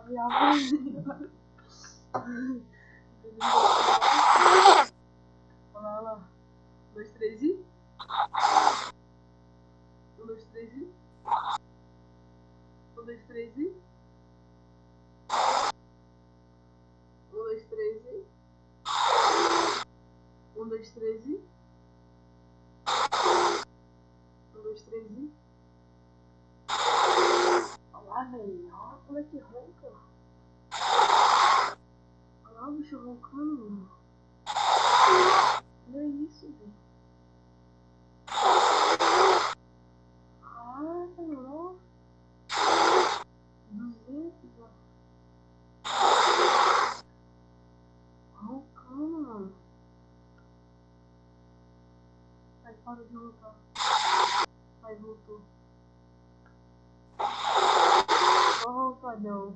Ai, árvore. Olha lá. 2, 3 e. 1, 2, 3 e. 1, 2, 3 e. 1, 2, 3 e. 1, 2, 3 e. 1, 2, 3 e. Olha lá, velho. Olha como é que ronca. Olha lá o bicho roncando, mano. Olha isso, velho. Ah, não. 200, ó. Roncando, mano. Aí para de roncar. Aí voltou. Ó, roncadão.